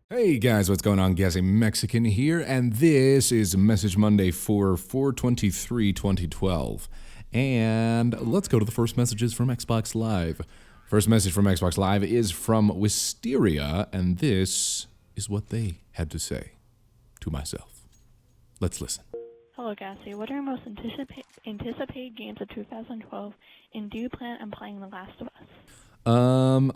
Hey guys, what's going on? Gassy Mexican here, and this is Message Monday for 4/23/2012. And let's go to the first messages from Xbox Live. First message from Xbox Live is from Wisteria, and this is what they had to say to myself. Let's listen. Hello, Gassy. What are your most anticipated games of 2012, and do you plan on playing The Last of Us?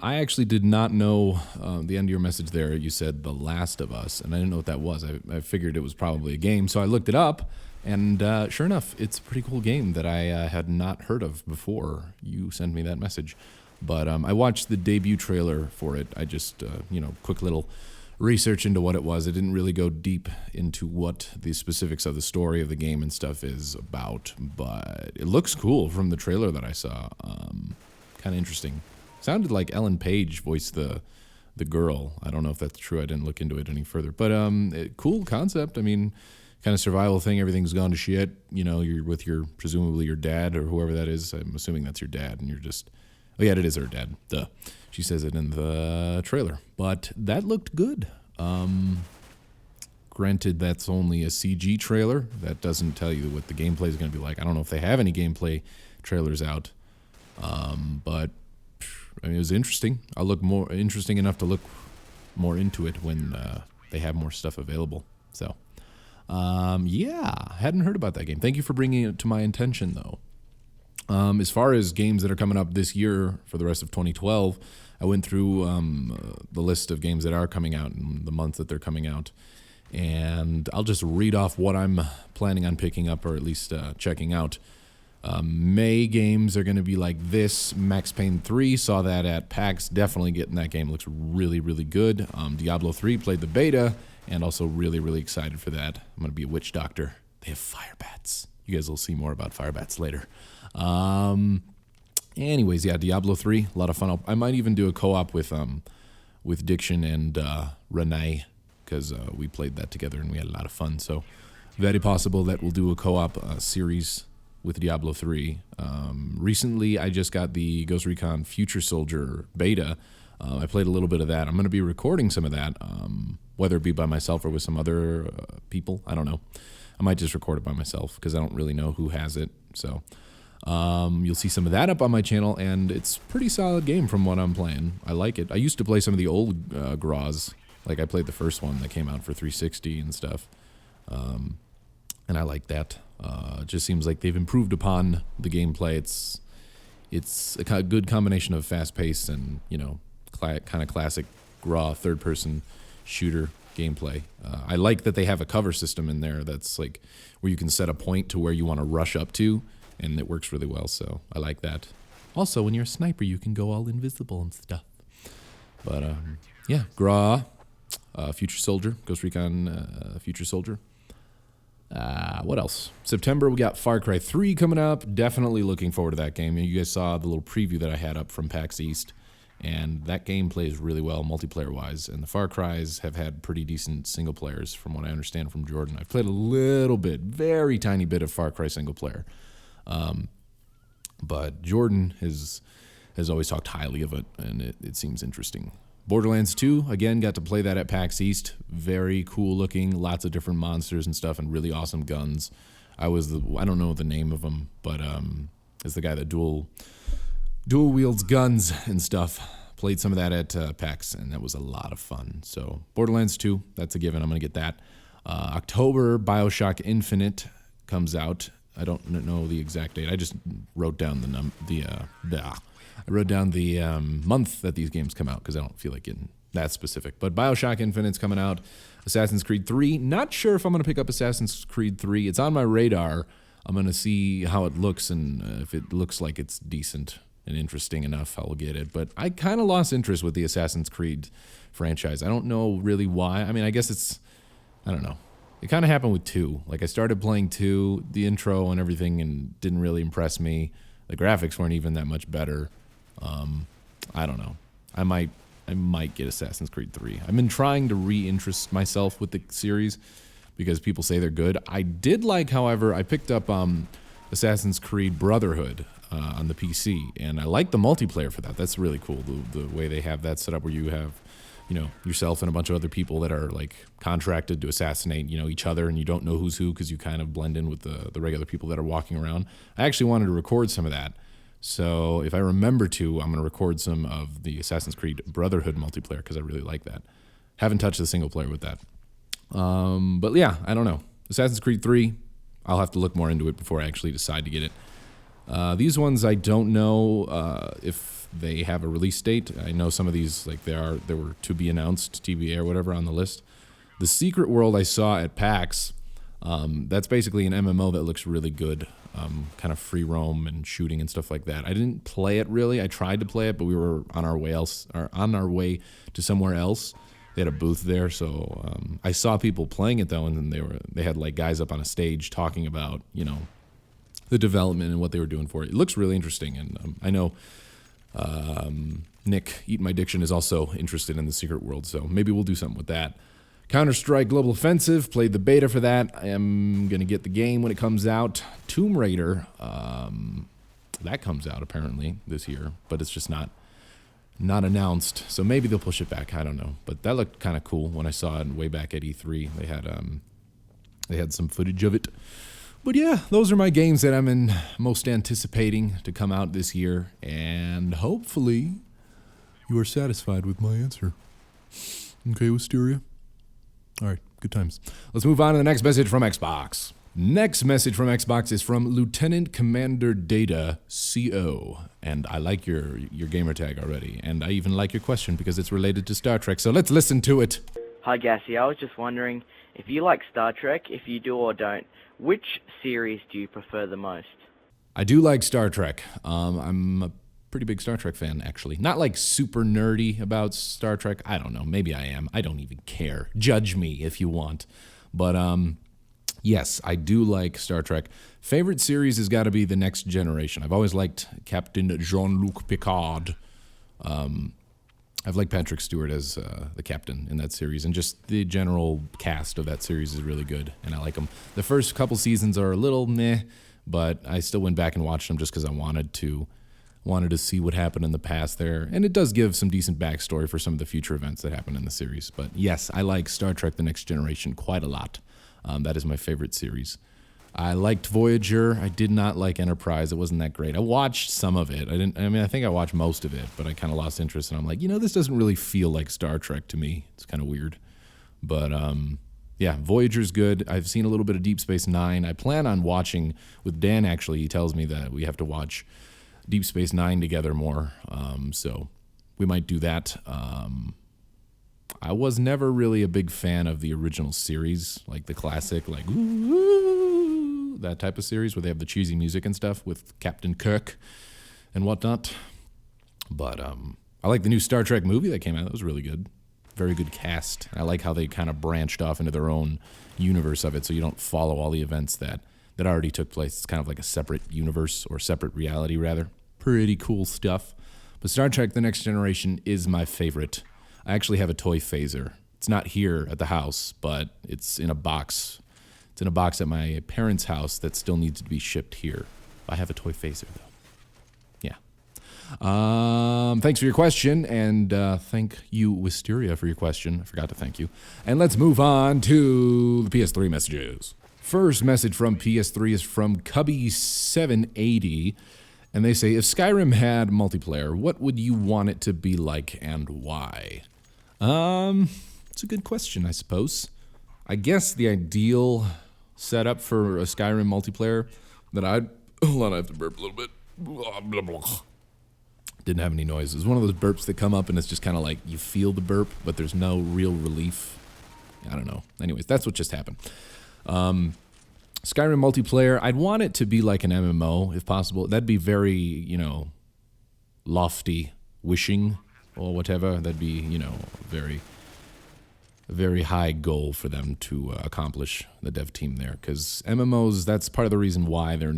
I actually did not know the end of your message there. You said The Last of Us, and I didn't know what that was. I figured it was probably a game, so I looked it up, and sure enough, it's a pretty cool game that I had not heard of before you sent me that message. But I watched the debut trailer for it. I just, quick little research into what it was. I didn't really go deep into what the specifics of the story of the game and stuff is about, but it looks cool from the trailer that I saw. Kind of interesting. Sounded like Ellen Page voiced the girl. I don't know if that's true. I didn't look into it any further. But cool concept. I mean, kind of survival thing. Everything's gone to shit. You know, you're with presumably your dad or whoever that is. I'm assuming that's your dad, and you're just... Oh, yeah, it is her dad. Duh. She says it in the trailer. But that looked good. Granted, that's only a CG trailer. That doesn't tell you what the gameplay is going to be like. I don't know if they have any gameplay trailers out. But... I mean, it was interesting. I'll look more interesting enough to look more into it when they have more stuff available. So, yeah, hadn't heard about that game. Thank you for bringing it to my attention, though. As far as games that are coming up this year for the rest of 2012, I went through the list of games that are coming out and the month that they're coming out. And I'll just read off what I'm planning on picking up or at least checking out. May games are going to be like this. Max Payne 3, saw that at PAX. Definitely getting that game. Looks really, really good. Diablo 3, played the beta, and also really, really excited for that. I'm going to be a witch doctor. They have fire bats. You guys will see more about fire bats later. Anyways, yeah, Diablo 3, a lot of fun. I might even do a co-op with Diction and Renee, because we played that together and we had a lot of fun. So very possible that we'll do a co-op series with Diablo 3. Recently, I just got the Ghost Recon Future Soldier beta. I played a little bit of that. I'm going to be recording some of that, whether it be by myself or with some other people. I don't know. I might just record it by myself because I don't really know who has it. So you'll see some of that up on my channel, and it's a pretty solid game from what I'm playing. I like it. I used to play some of the old GRAs. Like I played the first one that came out for 360 and stuff. And I like that. It just seems like they've improved upon the gameplay. It's a good combination of fast-paced and, kind of classic raw third-person shooter gameplay. I like that they have a cover system in there that's like where you can set a point to where you want to rush up to, and it works really well, so I like that. Also, when you're a sniper, you can go all invisible and stuff. But, yeah, GRA, Future Soldier, Ghost Recon Future Soldier. What else? September, we got Far Cry 3 coming up. Definitely looking forward to that game. You guys saw the little preview that I had up from PAX East, and that game plays really well multiplayer-wise, and the Far Cries have had pretty decent single players from what I understand from Jordan. I've played a little bit, very tiny bit of Far Cry single player, but Jordan has always talked highly of it, and it seems interesting. Borderlands 2, again, got to play that at PAX East. Very cool looking, lots of different monsters and stuff, and really awesome guns. I don't know the name of them, but it's the guy that dual wields guns and stuff. Played some of that at PAX, and that was a lot of fun. So Borderlands 2, that's a given. I'm gonna get that. October, BioShock Infinite comes out. I don't know the exact date. I just wrote down I wrote down the month that these games come out because I don't feel like getting that specific. But BioShock Infinite's coming out. Assassin's Creed 3. Not sure if I'm going to pick up Assassin's Creed 3. It's on my radar. I'm going to see how it looks, and if it looks like it's decent and interesting enough, I'll get it. But I kind of lost interest with the Assassin's Creed franchise. I don't know really why. I mean, I guess I don't know. It kind of happened with 2. Like, I started playing 2, the intro and everything, and didn't really impress me. The graphics weren't even that much better. I don't know. I might get Assassin's Creed 3. I've been trying to re-interest myself with the series because people say they're good. I did like, however, I picked up Assassin's Creed Brotherhood. on the PC, and I like the multiplayer for that. That's really cool. The way they have that set up, where you have, yourself and a bunch of other people that are like contracted to assassinate, each other, and you don't know who's who because you kind of blend in with the regular people that are walking around. I actually wanted to record some of that. So if I remember to, I'm going to record some of the Assassin's Creed Brotherhood multiplayer because I really like that. Haven't touched the single player with that. But yeah, I don't know. Assassin's Creed 3, I'll have to look more into it before I actually decide to get it. These ones, I don't know if they have a release date. I know some of these, like there were to be announced, TBA or whatever on the list. The Secret World I saw at PAX, that's basically an MMO that looks really good. Kind of free roam and shooting and stuff like that. I didn't play it really. I tried to play it, but we were on our way to somewhere else. They had a booth there, so I saw people playing it though, and then they had like guys up on a stage talking about the development and what they were doing for it. It looks really interesting, and I know Nick, Eat My Diction, is also interested in the Secret World, so maybe we'll do something with that. Counter-Strike Global Offensive, played the beta for that. I am going to get the game when it comes out. Tomb Raider, that comes out apparently this year, but it's just not announced, so maybe they'll push it back. I don't know, but that looked kind of cool when I saw it way back at E3. They had some footage of it. But yeah, those are my games that I'm most anticipating to come out this year, and hopefully you are satisfied with my answer. Okay, Wisteria? All right, good times. Let's move on to the next message from Xbox. Next message from Xbox is from Lieutenant Commander Data CO, and I like your gamer tag already, and I even like your question because it's related to Star Trek, so let's listen to it. Hi Gassy, I was just wondering if you like Star Trek, if you do or don't, which series do you prefer the most? I do like Star Trek. I'm a pretty big Star Trek fan, actually. Not like super nerdy about Star Trek. I don't know. Maybe I am. I don't even care. Judge me if you want. But yes, I do like Star Trek. Favorite series has got to be The Next Generation. I've always liked Captain Jean-Luc Picard. I've liked Patrick Stewart as the captain in that series, and just the general cast of that series is really good, and I like them. The first couple seasons are a little meh, but I still went back and watched them just because I wanted to see what happened in the past there, and it does give some decent backstory for some of the future events that happen in the series. But yes, I like Star Trek The Next Generation quite a lot. That is my favorite series. I liked Voyager. I did not like Enterprise. It wasn't that great. I watched some of it. I think I watched most of it, but I kind of lost interest, and I'm like, this doesn't really feel like Star Trek to me. It's kind of weird. But yeah, Voyager's good. I've seen a little bit of Deep Space Nine. I plan on watching with Dan, actually. He tells me that we have to watch Deep Space Nine together more. So we might do that. I was never really a big fan of the original series, like the classic, like that type of series where they have the cheesy music and stuff with Captain Kirk and whatnot. But I like the new Star Trek movie that came out. That was really good. Very good cast. I like how they kind of branched off into their own universe of it, so you don't follow all the events that already took place. It's kind of like a separate universe, or separate reality, rather. Pretty cool stuff. But Star Trek The Next Generation is my favorite. I actually have a toy phaser. It's not here at the house, but it's in a box. It's in a box at my parents' house that still needs to be shipped here. I have a toy phaser, though. Yeah. Thanks for your question, and thank you, Wisteria, for your question. I forgot to thank you. And let's move on to the PS3 messages. First message from PS3 is from Cubby780, and they say, if Skyrim had multiplayer, what would you want it to be like and why? It's a good question, I suppose. I guess the ideal setup for a Skyrim multiplayer that I'd... Hold on, I have to burp a little bit. Blah, blah, blah. Didn't have any noise. It was one of those burps that come up and it's just kind of like you feel the burp, but there's no real relief. I don't know. Anyways, that's what just happened. Skyrim multiplayer, I'd want it to be like an MMO, if possible. That'd be very, lofty wishing or whatever. That'd be, very, very high goal for them to accomplish, the dev team there. Because MMOs, that's part of the reason why they're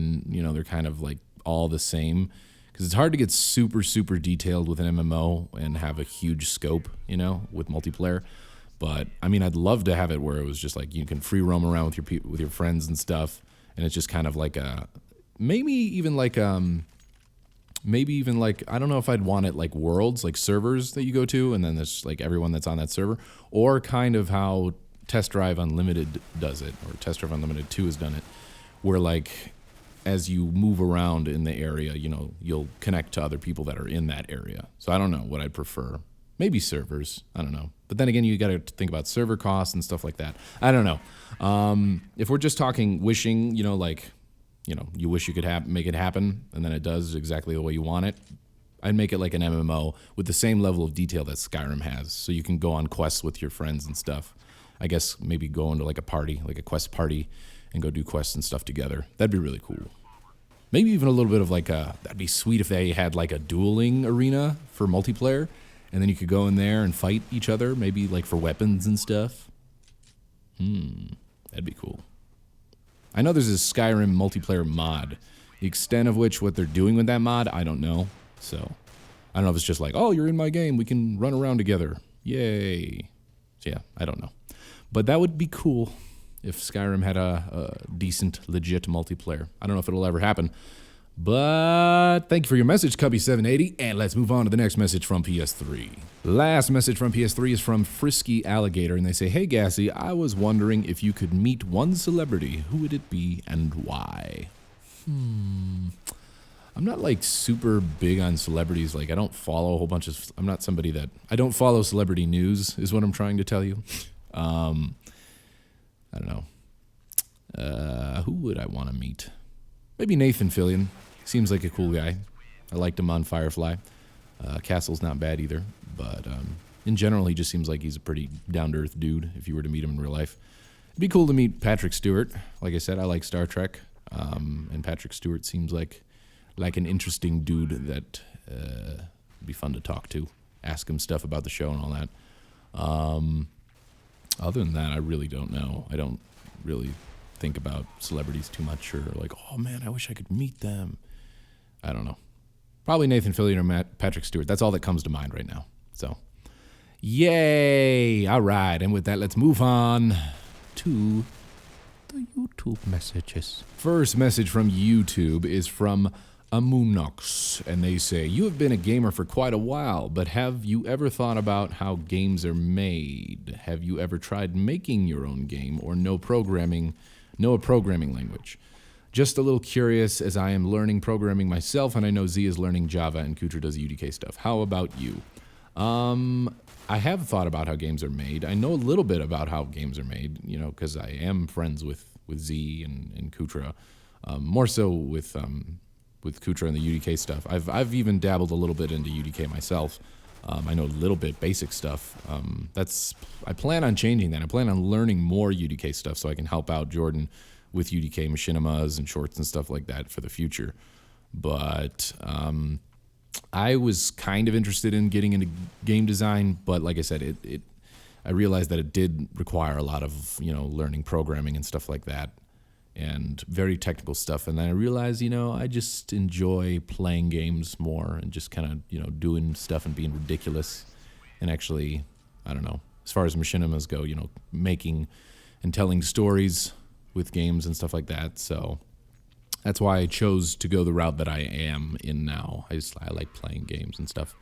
kind of like all the same. Because it's hard to get super, super detailed with an MMO and have a huge scope, with multiplayer. But I mean, I'd love to have it where it was just like you can free roam around with your friends and stuff, and it's just kind of like maybe even like maybe even like, I don't know if I'd want it like worlds, like servers that you go to, and then there's like everyone that's on that server, or kind of how Test Drive Unlimited does it, or Test Drive Unlimited 2 has done it, where like as you move around in the area, you know, you'll connect to other people that are in that area. So I don't know what I'd prefer. Maybe servers. I don't know. But then again, you got to think about server costs and stuff like that. I don't know. If we're just talking wishing, you know, like, you know, you wish you could make it happen, and then it does exactly the way you want it, I'd make it like an MMO with the same level of detail that Skyrim has. So you can go on quests with your friends and stuff. I guess maybe go into like a party, like a quest party, and go do quests and stuff together. That'd be really cool. Maybe even a little bit of like that'd be sweet if they had like a dueling arena for multiplayer, and then you could go in there and fight each other, maybe like for weapons and stuff. That'd be cool. I know there's a Skyrim multiplayer mod. The extent of which, what they're doing with that mod, I don't know. So, I don't know if it's just like, oh, you're in my game, we can run around together. Yay. So yeah, I don't know. But that would be cool if Skyrim had a decent, legit multiplayer. I don't know if it'll ever happen. But thank you for your message, Cubby780, and let's move on to the next message from PS3. Last message from PS3 is from Frisky Alligator, and they say, hey Gassy, I was wondering if you could meet one celebrity, who would it be and why? I'm not like super big on celebrities. Like I don't follow a whole bunch of, I'm not somebody that, I don't follow celebrity news is what I'm trying to tell you. I don't know. Who would I want to meet? Maybe Nathan Fillion. Seems like a cool guy. I liked him on Firefly. Castle's not bad either, but in general, he just seems like he's a pretty down-to-earth dude if you were to meet him in real life. It'd be cool to meet Patrick Stewart. Like I said, I like Star Trek, and Patrick Stewart seems like an interesting dude that would be fun to talk to. Ask him stuff about the show and all that. Other than that, I really don't know. I don't really think about celebrities too much, or like, oh man, I wish I could meet them. I don't know. Probably Nathan Fillion or Patrick Stewart. That's all that comes to mind right now. So, yay! All right, and with that, let's move on to the YouTube messages. First message from YouTube is from Amunox, and they say, you have been a gamer for quite a while, but have you ever thought about how games are made? Have you ever tried making your own game or know a programming language? Just a little curious, as I am learning programming myself, and I know Z is learning Java and Kutra does UDK stuff. How about you? I have thought about how games are made. I know a little bit about how games are made, you know, because I am friends with Z and Kutra, more so with Kutra and the UDK stuff. I've even dabbled a little bit into UDK myself. I know a little bit basic stuff. I plan on changing that. I plan on learning more UDK stuff so I can help out Jordan with UDK machinimas and shorts and stuff like that for the future. But I was kind of interested in getting into game design, but like I said, I realized that it did require a lot of, you know, learning programming and stuff like that, and very technical stuff. And then I realized, you know, I just enjoy playing games more and just kind of, you know, doing stuff and being ridiculous. And actually, I don't know, as far as machinimas go, you know, making and telling stories with games and stuff like that. So that's why I chose to go the route that I am in now. I like playing games and stuff.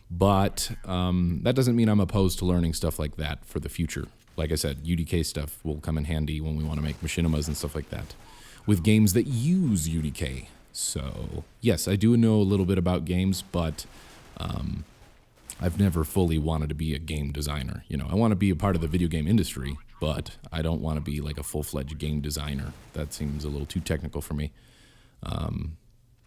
But that doesn't mean I'm opposed to learning stuff like that for the future. Like I said, UDK stuff will come in handy when we want to make machinimas and stuff like that with games that use UDK. So, yes, I do know a little bit about games, but I've never fully wanted to be a game designer. You know, I want to be a part of the video game industry, but I don't want to be like a full-fledged game designer. That seems a little too technical for me.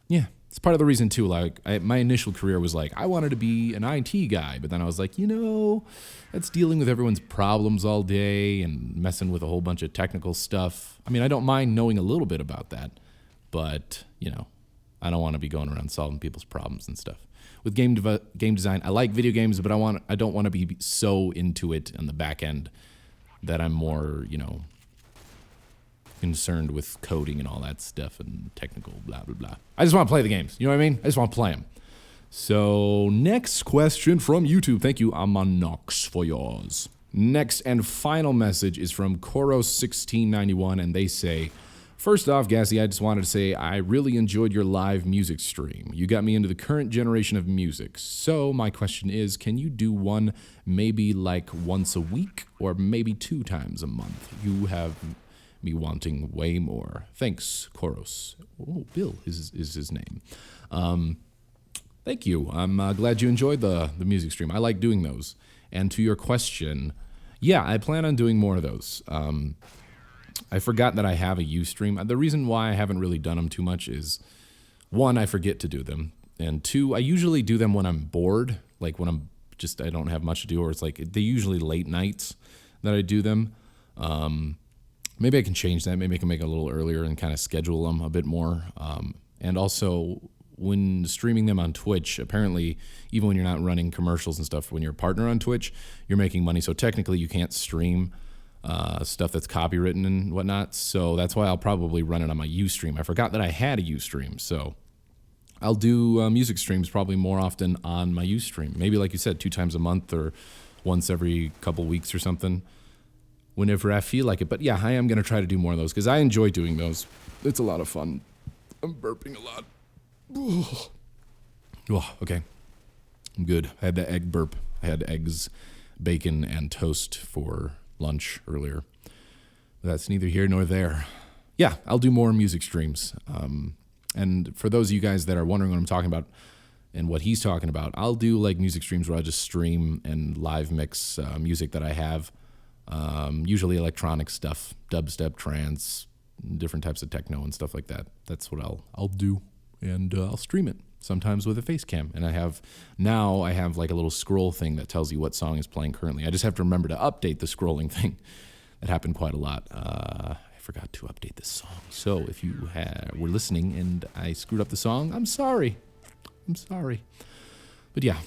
Yeah, it's part of the reason too. Like my initial career was like, I wanted to be an IT guy, but then I was like, you know, that's dealing with everyone's problems all day and messing with a whole bunch of technical stuff. I mean, I don't mind knowing a little bit about that, but you know, I don't want to be going around solving people's problems and stuff. With game design, I like video games, but I don't want to be so into it on the back end that I'm more, you know, concerned with coding and all that stuff and technical blah, blah, blah. I just want to play the games. You know what I mean? I just want to play them. So next question from YouTube. Thank you, Amanox, for yours. Next and final message is from Koros1691, and they say, First off, Gassy, I just wanted to say I really enjoyed your live music stream. You got me into the current generation of music. So my question is, can you do one maybe like once a week or maybe 2 times a month? You have me wanting way more. Thanks, Koros. Oh, Bill is his name. Thank you. I'm glad you enjoyed the music stream. I like doing those. And to your question, yeah, I plan on doing more of those. I forgot that I have a Ustream. The reason why I haven't really done them too much is, 1, I forget to do them, and 2, I usually do them when I'm bored, like when I don't have much to do, or it's like they're usually late nights that I do them. Maybe I can change that. Maybe I can make it a little earlier and kind of schedule them a bit more. And also, when streaming them on Twitch, apparently, even when you're not running commercials and stuff, when you're a partner on Twitch, you're making money. So technically, you can't stream stuff that's copywritten and whatnot. So that's why I'll probably run it on my Ustream. I forgot that I had a Ustream. So I'll do music streams probably more often on my Ustream. Maybe, like you said, 2 times a month or once every couple weeks or something, whenever I feel like it. But yeah, I am going to try to do more of those because I enjoy doing those. It's a lot of fun. I'm burping a lot. Oh, okay. I'm good. I had the egg burp. I had eggs, bacon, and toast for lunch earlier. But that's neither here nor there. Yeah, I'll do more music streams. And for those of you guys that are wondering what I'm talking about and what he's talking about, I'll do like music streams where I just stream and live mix music that I have. Usually electronic stuff, dubstep, trance, different types of techno and stuff like that. That's what I'll do. And I'll stream it, sometimes with a face cam. And I have like a little scroll thing that tells you what song is playing currently. I just have to remember to update the scrolling thing. That happened quite a lot. I forgot to update this song. So if you were listening and I screwed up the song, I'm sorry. But yeah,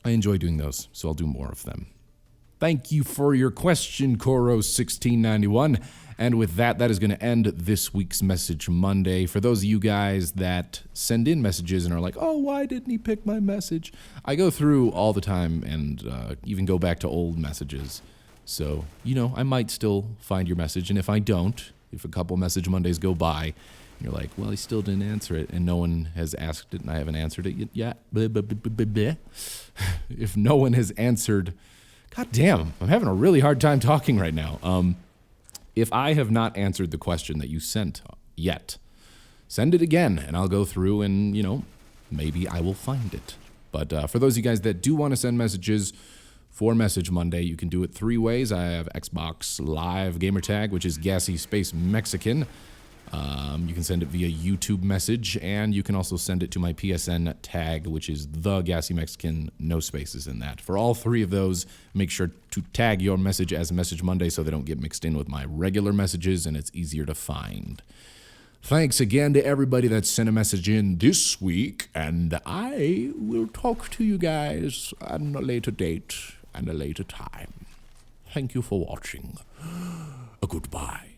I enjoy doing those, so I'll do more of them. Thank you for your question, Koro1691. And with that is going to end this week's Message Monday. For those of you guys that send in messages and are like, oh, why didn't he pick my message? I go through all the time and even go back to old messages. So, I might still find your message. And if I don't, if a couple Message Mondays go by, and you're like, well, he still didn't answer it, and no one has asked it, and I haven't answered it yet. If no one has answered, God damn, I'm having a really hard time talking right now. If I have not answered the question that you sent yet, send it again, and I'll go through and, maybe I will find it. But for those of you guys that do want to send messages for Message Monday, you can do it 3 ways. I have Xbox Live gamertag, which is GassyMexican. You can send it via YouTube message, and you can also send it to my PSN tag, which is TheGassyMexican, no spaces in that. For all 3 of those, make sure to tag your message as Message Monday so they don't get mixed in with my regular messages, and it's easier to find. Thanks again to everybody that sent a message in this week, and I will talk to you guys on a later date and a later time. Thank you for watching. Goodbye.